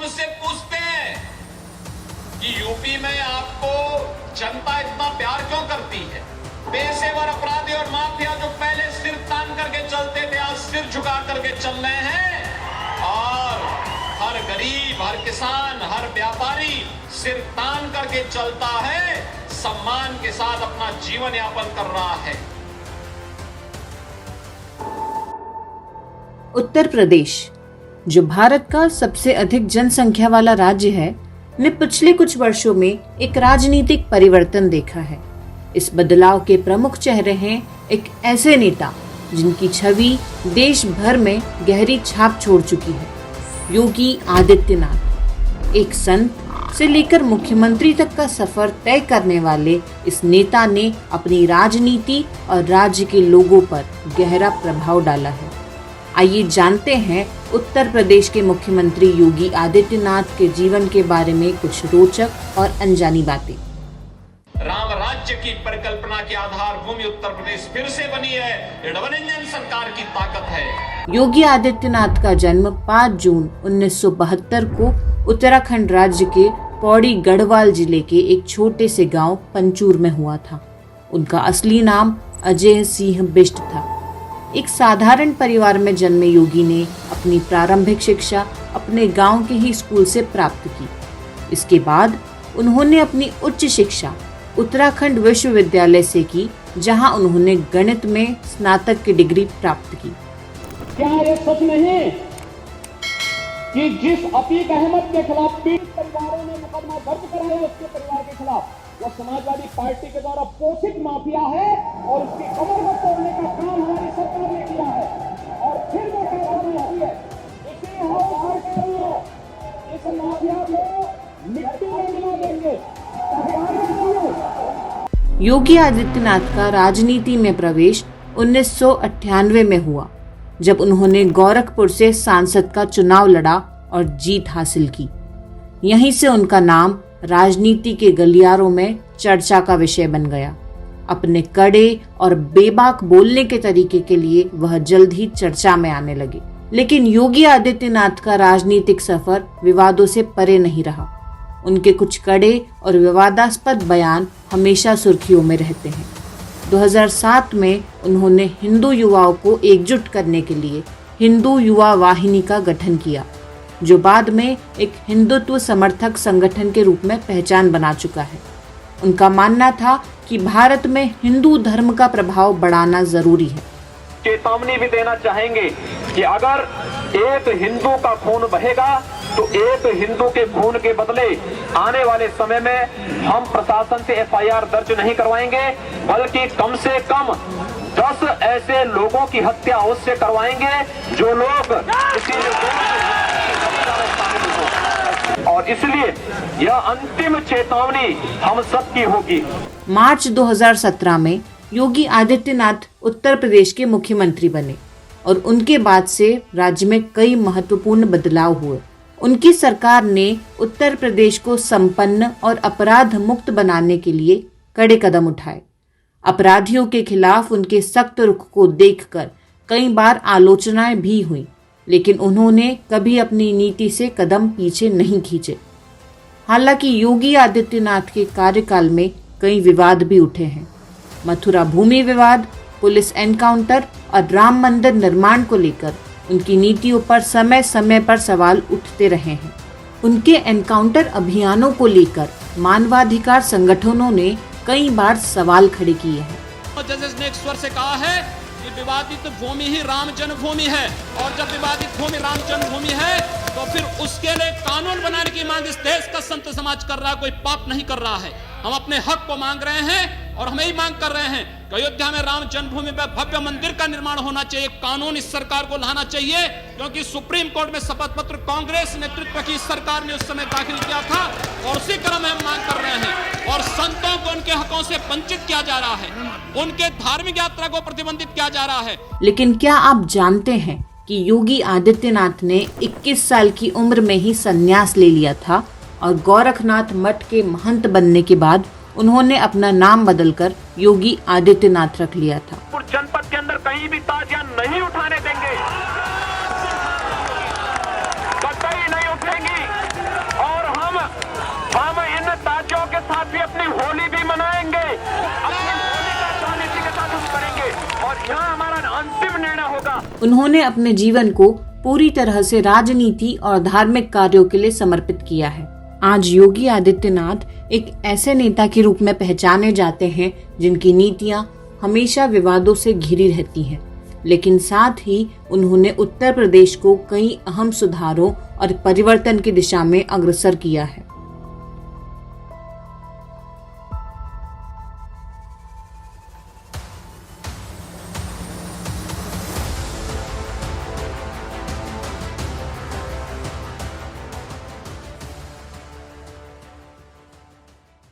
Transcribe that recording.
मुझसे पूछते हैं कि यूपी में आपको जनता इतना प्यार क्यों करती है। पेशेवर अपराधी और माफिया जो पहले सिर तान करके चलते थे, आज सिर झुका करके चल रहे हैं। और हर गरीब, हर किसान, हर व्यापारी सिर तान करके चलता है, सम्मान के साथ अपना जीवन यापन कर रहा है। उत्तर प्रदेश, जो भारत का सबसे अधिक जनसंख्या वाला राज्य है, ने पिछले कुछ वर्षों में एक राजनीतिक परिवर्तन देखा है। इस बदलाव के प्रमुख चेहरे हैं एक ऐसे नेता जिनकी छवि देश भर में गहरी छाप छोड़ चुकी है, योगी आदित्यनाथ। एक संत से लेकर मुख्यमंत्री तक का सफर तय करने वाले इस नेता ने अपनी राजनीति और राज्य के लोगों पर गहरा प्रभाव डाला है। आइए जानते हैं उत्तर प्रदेश के मुख्यमंत्री योगी आदित्यनाथ के जीवन के बारे में कुछ रोचक और अनजानी बातें। राम राज्य की परिकल्पना की आधार भूमि उत्तर प्रदेश फिर से बनी है। ये डबल इंजन सरकार की ताकत है। योगी आदित्यनाथ का जन्म 5 जून 1972 को उत्तराखंड राज्य के पौड़ी गढ़वाल जिले के एक छोटे से गांव पंचूर में हुआ था। उनका असली नाम अजय सिंह बिष्ट था। एक साधारण परिवार में जन्मे योगी ने अपनी प्रारंभिक शिक्षा अपने गांव के ही स्कूल से प्राप्त की। इसके बाद उन्होंने अपनी उच्च शिक्षा उत्तराखंड विश्वविद्यालय से की, जहां उन्होंने गणित में स्नातक की डिग्री प्राप्त की। क्या ये सच नहीं कि जिस अतीक अहमद के खिलाफ पीड़ित परिवारों ने मुकदमा दर्ज कराया उसके परिवार के खिलाफ, वो समाजवादी पार्टी के द्वारा पोषित माफिया है और उसकी कमर को तोड़ने का काम हमारी सरकार ने किया है। और फिर वो कार्रवाई हुई है। इसी हम बाहर कह रही है, इस माफिया को मिट्टी में मिला देंगे। योगी आदित्यनाथ का राजनीति में प्रवेश 1998 में हुआ, जब उन्होंने गोरखपुर से सांसद का चुनाव लड़ा और जीत हासिल की। यहीं से उनका नाम राजनीति के गलियारों में चर्चा का विषय बन गया। अपने कड़े और बेबाक बोलने के तरीके के लिए वह जल्द ही चर्चा में आने लगे। लेकिन योगी आदित्यनाथ का राजनीतिक सफर विवादों से परे नहीं रहा। उनके कुछ कड़े और विवादास्पद बयान हमेशा सुर्खियों में रहते हैं। 2007 में उन्होंने हिंदू युवाओं को एकजुट करने के लिए हिंदू युवा वाहिनी का गठन किया, जो बाद में एक हिंदुत्व समर्थक संगठन के रूप में पहचान बना चुका है। उनका मानना था कि भारत में हिंदू धर्म का प्रभाव बढ़ाना जरूरी है। चेतावनी भी देना चाहेंगे कि अगर एक हिंदू का खून बहेगा तो एक हिंदू के खून के बदले आने वाले समय में हम प्रशासन से एफआईआर दर्ज नहीं करवाएंगे, बल्कि कम से कम 10 ऐसे लोगों की हत्या अवश्य करवाएंगे जो लोग और इसलिए यह अंतिम चेतावनी हम सबकी होगी। मार्च 2017 में योगी आदित्यनाथ उत्तर प्रदेश के मुख्यमंत्री बने और उनके बाद से राज्य में कई महत्वपूर्ण बदलाव हुए। उनकी सरकार ने उत्तर प्रदेश को संपन्न और अपराध मुक्त बनाने के लिए कड़े कदम उठाए। अपराधियों के खिलाफ उनके सख्त रुख को देखकर कई बार आलोचनाएं भी हुई, लेकिन उन्होंने कभी अपनी नीति से कदम पीछे नहीं खींचे। हालांकि योगी आदित्यनाथ के कार्यकाल में कई विवाद भी उठे हैं। मथुरा भूमि विवाद, पुलिस एनकाउंटर और राम मंदिर निर्माण को लेकर उनकी नीतियों पर समय समय पर सवाल उठते रहे हैं। उनके एनकाउंटर अभियानों को लेकर मानवाधिकार संगठनों ने कई बार सवाल खड़े किए हैं। जजेस ने एक स्वर से कहा है कि विवादित भूमि ही राम जन्मभूमि है, और जब विवादित भूमि राम जन्मभूमि है तो फिर उसके लिए कानून बनाने की मांग इस देश का संत समाज कर रहा है, कोई पाप नहीं कर रहा है। हम अपने हक को मांग रहे हैं और हम यही मांग कर रहे हैं कि अयोध्या में राम जन्मभूमि पर भव्य मंदिर का निर्माण होना चाहिए। कानून इस सरकार को लाना चाहिए, क्योंकि सुप्रीम कोर्ट में शपथ पत्र कांग्रेस नेतृत्व की सरकार ने उस समय दाखिल किया था और उसी क्रम में हम मांग कर रहे हैं। और संतों को उनके हकों से वंचित किया जा रहा है, उनके धार्मिक यात्रा को प्रतिबंधित किया जा रहा है। लेकिन क्या आप जानते हैं कि योगी आदित्यनाथ ने 21 साल की उम्र में ही संन्यास ले लिया था और गोरखनाथ मठ के महंत बनने के बाद उन्होंने अपना नाम बदलकर योगी आदित्यनाथ रख लिया था। जनपद के अंदर कहीं भी ताजियां नहीं उठाने देंगे, कतई नहीं उठेंगी। उन्होंने अपने जीवन को पूरी तरह से राजनीति और धार्मिक कार्यों के लिए समर्पित किया है। आज योगी आदित्यनाथ एक ऐसे नेता के रूप में पहचाने जाते हैं जिनकी नीतियां हमेशा विवादों से घिरी रहती हैं, लेकिन साथ ही उन्होंने उत्तर प्रदेश को कई अहम सुधारों और परिवर्तन की दिशा में अग्रसर किया है।